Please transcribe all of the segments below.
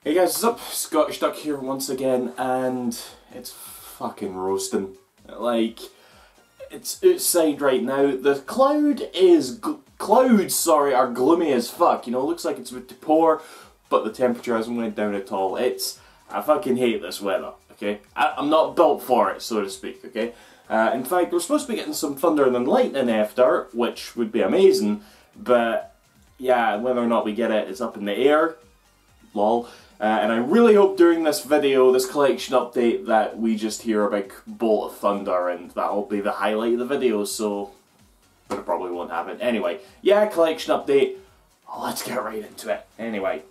Hey guys, what's up? Scottish Duck here once again, and it's fucking roasting. Like, it's outside right now. The clouds are gloomy as fuck. You know, it looks like it's about to pour, but the temperature hasn't went down at all. I fucking hate this weather, okay? I'm not built for it, so to speak, okay? In fact, we're supposed to be getting some thunder and lightning after, which would be amazing, but yeah, whether or not we get it is up in the air. Lol. And I really hope during this video, this collection update, that we just hear a big bolt of thunder, and that'll be the highlight of the video, so... but it probably won't happen. Anyway, yeah, collection update. Oh, let's get right into it. Anyway.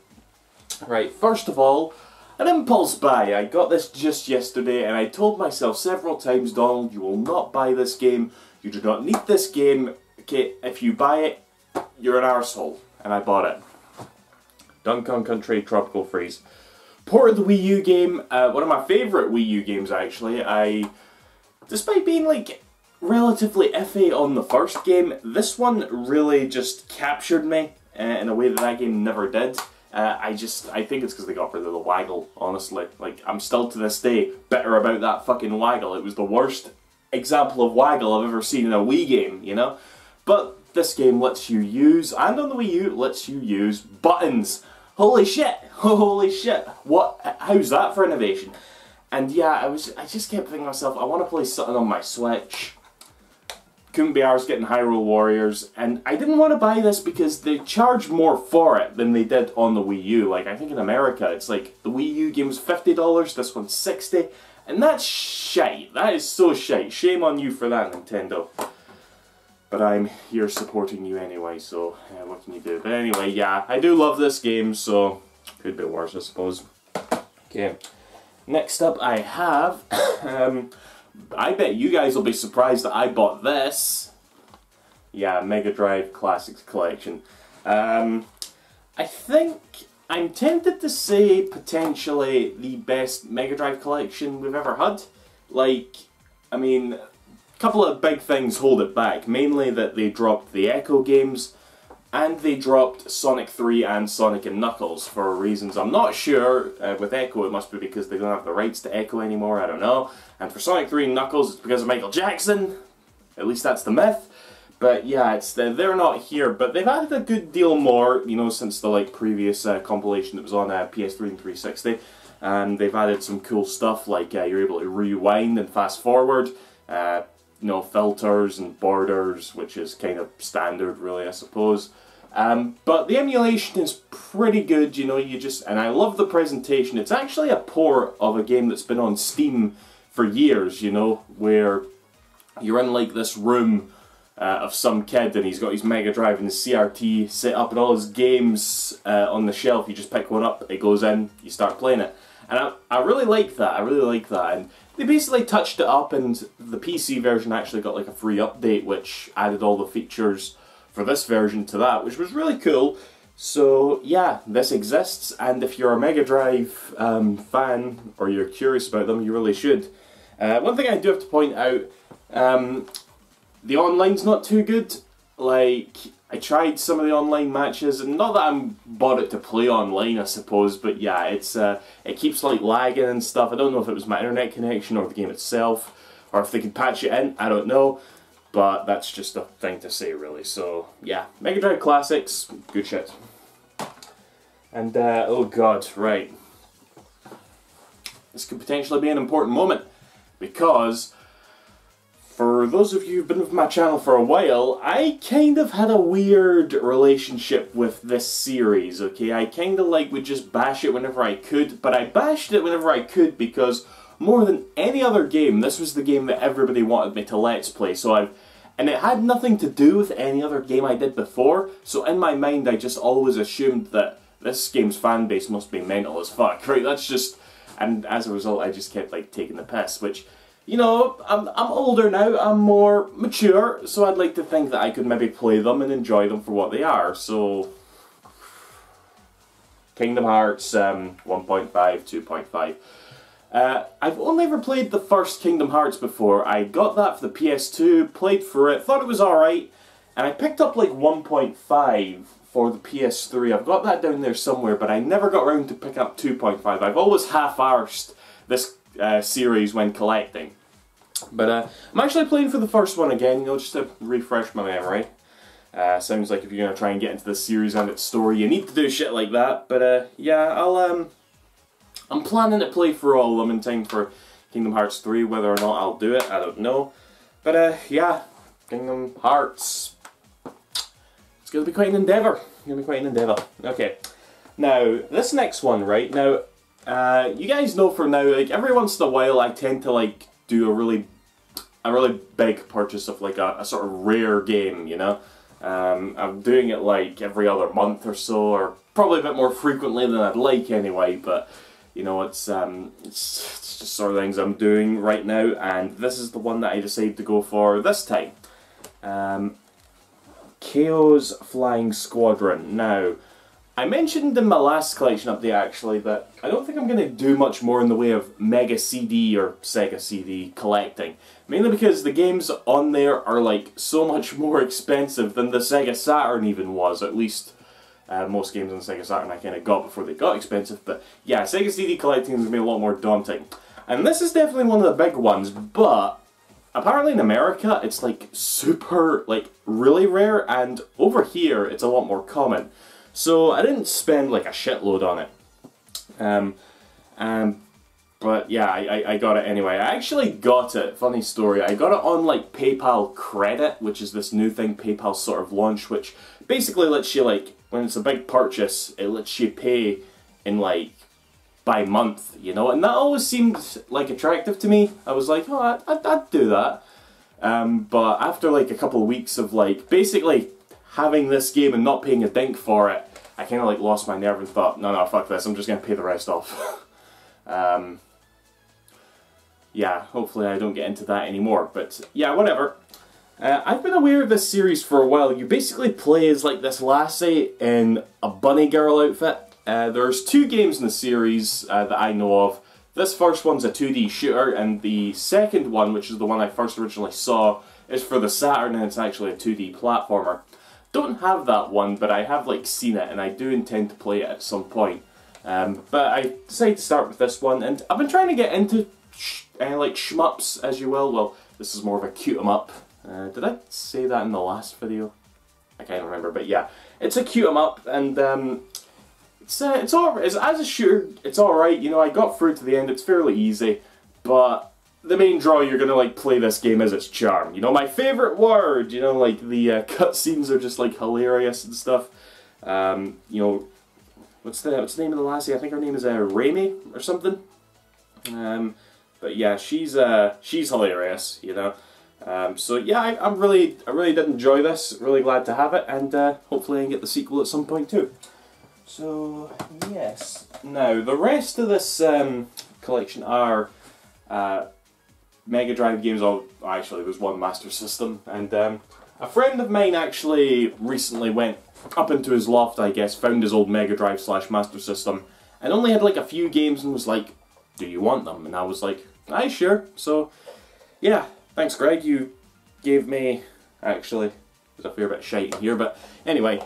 Right, first of all, an impulse buy. I got this just yesterday, and I told myself several times, Donald, you will not buy this game. You do not need this game. Okay, if you buy it, you're an arsehole. And I bought it. Donkey Kong Country Tropical Freeze. Port of the Wii U game, one of my favourite Wii U games actually. Despite being like relatively iffy on the first game, this one really just captured me in a way that game never did. I think it's because they got rid of the waggle, honestly. Like, I'm still to this day bitter about that fucking waggle. It was the worst example of waggle I've ever seen in a Wii game, you know? But this game lets you use, and on the Wii U, lets you use buttons. Holy shit! Holy shit! What? How's that for innovation? And yeah, I just kept thinking to myself, I want to play something on my Switch. Couldn't be ours getting Hyrule Warriors, and I didn't want to buy this because they charge more for it than they did on the Wii U. Like, I think in America, it's like, the Wii U game was $50, this one's $60, and that's shite. That is so shite. Shame on you for that, Nintendo. But I'm here supporting you anyway, so what can you do? But anyway, yeah, I do love this game, so could be worse, I suppose. Okay, next up I have, I bet you guys will be surprised that I bought this. Yeah, Mega Drive Classics Collection. I think I'm tempted to say potentially the best Mega Drive collection we've ever had. Like, I mean, couple of big things hold it back, mainly that they dropped the Echo games, and they dropped Sonic 3 and Sonic and Knuckles for reasons I'm not sure. With Echo it must be because they don't have the rights to Echo anymore, I don't know. And for Sonic 3 and Knuckles it's because of Michael Jackson, at least that's the myth. But yeah, they're not here, but they've added a good deal more, you know, since the previous compilation that was on PS3 and 360. And they've added some cool stuff like you're able to rewind and fast forward. You know, filters and borders, which is kind of standard really, I suppose. But the emulation is pretty good, you know, and I love the presentation. It's actually a port of a game that's been on Steam for years, you know, where you're in like this room of some kid and he's got his Mega Drive and his CRT set up and all his games on the shelf. You just pick one up, it goes in, you start playing it. And I really like that, I really like that. And they basically touched it up, and the PC version actually got like a free update which added all the features for this version to that, which was really cool. So yeah, this exists, and if you're a Mega Drive fan, or you're curious about them, you really should. One thing I do have to point out, the online's not too good. Like, I tried some of the online matches, and not that I'm bought it to play online, I suppose, but yeah, it keeps like lagging and stuff. I don't know if it was my internet connection or the game itself, or if they could patch it in, I don't know, but that's just a thing to say really. So yeah, Mega Drive Classics, good shit. And oh god, right. This could potentially be an important moment, because for those of you who've been with my channel for a while, I kind of had a weird relationship with this series, okay? I kind of would just bash it whenever I could, but I bashed it whenever I could because more than any other game, this was the game that everybody wanted me to Let's Play, and it had nothing to do with any other game I did before, so in my mind I just always assumed that this game's fan base must be mental as fuck, right? That's just, and as a result I just kept taking the piss, which, you know, I'm older now, I'm more mature, so I'd like to think that I could maybe play them and enjoy them for what they are, so... Kingdom Hearts 1.5, 2.5. I've only ever played the first Kingdom Hearts before. I got that for the PS2, played for it, thought it was alright, and I picked up 1.5 for the PS3. I've got that down there somewhere, but I never got around to pick up 2.5. I've always half-arsed this series when collecting. But I'm actually playing for the first one again, you know, just to refresh my memory. Sounds like if you're going to try and get into this series and its story, you need to do shit like that. But yeah, I'm planning to play for all of them in time for Kingdom Hearts 3. Whether or not I'll do it, I don't know. But yeah, Kingdom Hearts. It's going to be quite an endeavour. Okay. Now, this next one, right? Now, you guys know for now, like, every once in a while I tend to, like, do a really big purchase of, like, a sort of rare game, you know? I'm doing it, like, every other month or so, or probably a bit more frequently than I'd like anyway, but, you know, it's just sort of things I'm doing right now, and this is the one that I decided to go for this time. Chaos Flying Squadron. Now, I mentioned in my last collection update actually that I don't think I'm going to do much more in the way of Mega CD or Sega CD collecting. Mainly because the games on there are like so much more expensive than the Sega Saturn even was. At least most games on Sega Saturn I kind of got before they got expensive. But yeah, Sega CD collecting is going to be a lot more daunting. And this is definitely one of the big ones, but apparently in America it's like super, like really rare, and over here it's a lot more common. So I didn't spend like a shitload on it. But yeah, I got it anyway. I actually got it, funny story, I got it on like PayPal Credit, which is this new thing PayPal sort of launched, which basically lets you, like, when it's a big purchase, it lets you pay in like by month, you know, and that always seemed like attractive to me. I was like, oh, I'd do that. But after like a couple of weeks of like basically having this game and not paying a dink for it, I kind of like lost my nerve and thought, no, fuck this, I'm just going to pay the rest off. Yeah, hopefully I don't get into that anymore, but yeah, whatever. I've been aware of this series for a while. You basically play as like this lassie in a bunny girl outfit. There's 2 games in the series that I know of. This first one's a 2D shooter, and the second one, which is the one I first originally saw, is for the Saturn, and it's actually a 2D platformer. Don't have that one, but I have like seen it, and I do intend to play it at some point. But I decided to start with this one, and I've been trying to get into like shmups, as you will. Well, this is more of a cute 'em up. Did I say that in the last video? I can't remember, but yeah, it's a cute 'em up, and it's alright. As a shooter, it's alright. You know, I got through to the end. It's fairly easy, but the main draw, you're gonna like play this game as its charm. You know, my favorite word. You know, like the cutscenes are just like hilarious and stuff. You know, what's the name of the lassie? I think her name is Raimi or something. But yeah, she's hilarious. You know. So yeah, I really did enjoy this. Really glad to have it, and hopefully I can get the sequel at some point too. So yes. Now the rest of this collection are Mega Drive games. Oh, actually, there's one Master System, and a friend of mine actually recently went up into his loft, I guess, found his old Mega Drive / Master System, and only had like a few games, and was like, "Do you want them?" And I was like, "Aye, sure." So yeah. Thanks, Greg. You gave me, actually, there's a fair bit of shite in here, but anyway,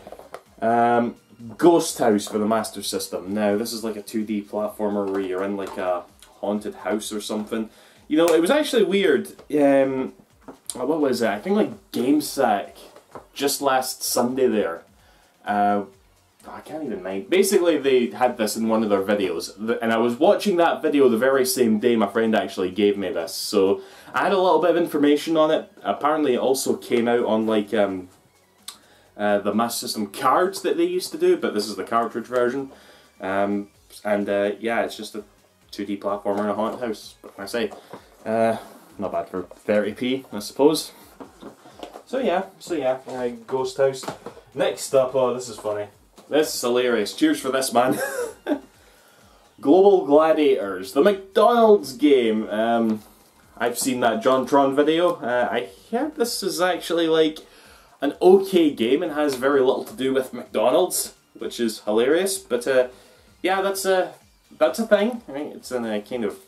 Ghost House for the Master System. Now, this is like a 2D platformer where you're in like a haunted house or something. You know, it was actually weird. What was it? I think like GameSack just last Sunday there. I can't even mind. Basically, they had this in one of their videos, and I was watching that video the very same day my friend actually gave me this, so I had a little bit of information on it. Apparently it also came out on like the Master System cards that they used to do, but this is the cartridge version. Yeah, it's just a 2D platformer in a haunted house, what can I say? Not bad for 30p, I suppose. So yeah, Ghost House. Next up, oh, this is funny. This is hilarious. Cheers for this, man. Global Gladiators, the McDonald's game. I've seen that JonTron video. I heard this is actually like an okay game and has very little to do with McDonald's, which is hilarious. But yeah, that's a thing. I mean, it's in a kind of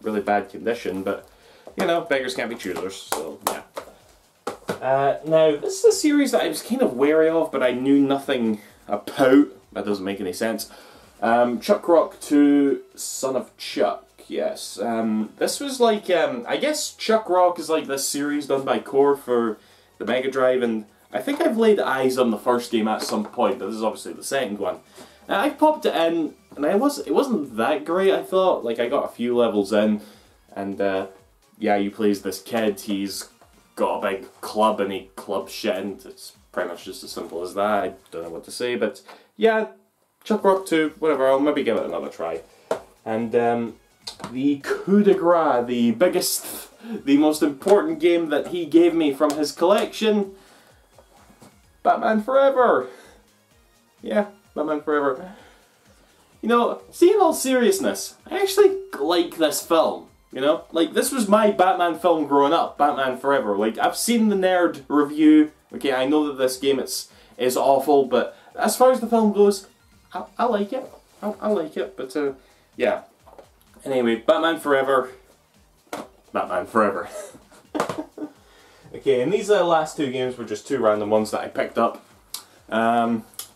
really bad condition, but you know, beggars can't be choosers. So yeah. Now, this is a series that I was kind of wary of, but I knew nothing about. That doesn't make any sense. Chuck Rock 2, Son of Chuck. Yes. This was like, I guess Chuck Rock is like this series done by Core for the Mega Drive, and I think I've laid eyes on the first game at some point, but this is obviously the second one. I popped it in, and it wasn't that great, I thought. Like, I got a few levels in, and yeah, you play as this kid. He's got a big club, and he clubs shit, and it's pretty much just as simple as that. I don't know what to say, but yeah, Chuck Rock 2, whatever, I'll maybe give it another try. And the coup de grace, the biggest, the most important game that he gave me from his collection, Batman Forever. Yeah, Batman Forever. You know, see, in all seriousness, I actually like this film. You know, like, this was my Batman film growing up, Batman Forever. Like, I've seen the nerd review. Okay, I know that this game is awful, but as far as the film goes, I like it. I like it, but yeah. Anyway, Batman Forever. Batman Forever. Okay, and these last two games were just two random ones that I picked up.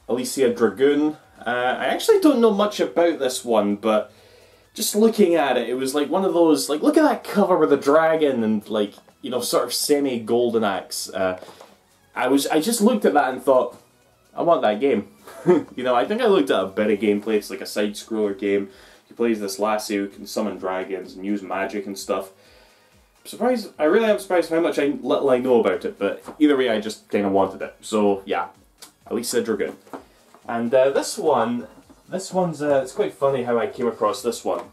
Alicia Dragoon. I actually don't know much about this one, but just looking at it, it was like one of those, like, look at that cover with a dragon and, like, you know, sort of semi-golden axe. I just looked at that and thought, I want that game. You know, I think I looked at a bit of gameplay. It's like a side-scroller game. He plays this lassie who can summon dragons and use magic and stuff. I really am surprised how much little I know about it, but either way, I just kind of wanted it. So, yeah, Alicia Dragoon. And this one's, it's quite funny how I came across this one.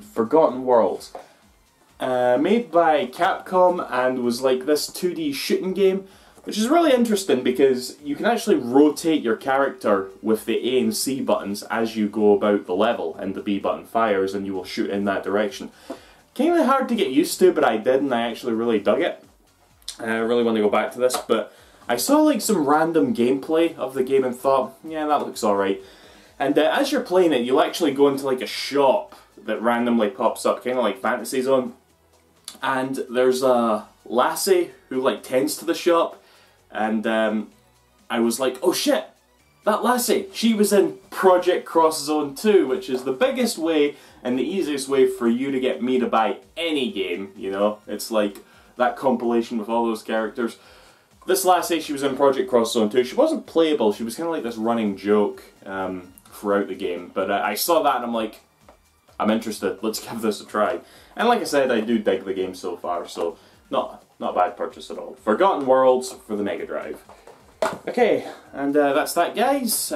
Forgotten Worlds. Made by Capcom and was like this 2D shooting game, which is really interesting because you can actually rotate your character with the A and C buttons as you go about the level, and the B button fires and you will shoot in that direction. Kind of hard to get used to, but I did, and I actually really dug it. I really want to go back to this, but I saw like some random gameplay of the game and thought, yeah, that looks alright. And as you're playing it, you'll actually go into like a shop that randomly pops up, kind of like Fantasy Zone. And there's a lassie who like tends to the shop, and I was like, oh shit, that lassie, she was in Project Cross Zone 2, which is the biggest way and the easiest way for you to get me to buy any game, you know? It's like that compilation with all those characters. This lassie, she was in Project Cross Zone 2. She wasn't playable, she was kind of like this running joke throughout the game. But I saw that and I'm like, I'm interested, let's give this a try. And like I said, I do dig the game so far, so not a bad purchase at all. Forgotten Worlds for the Mega Drive. Okay, and that's that, guys.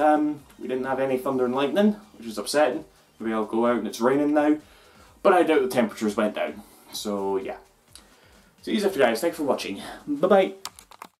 We didn't have any thunder and lightning, which is upsetting. Maybe I'll go out and it's raining now. But I doubt the temperatures went down. So yeah. See you later, guys. Thanks for watching. Bye-bye.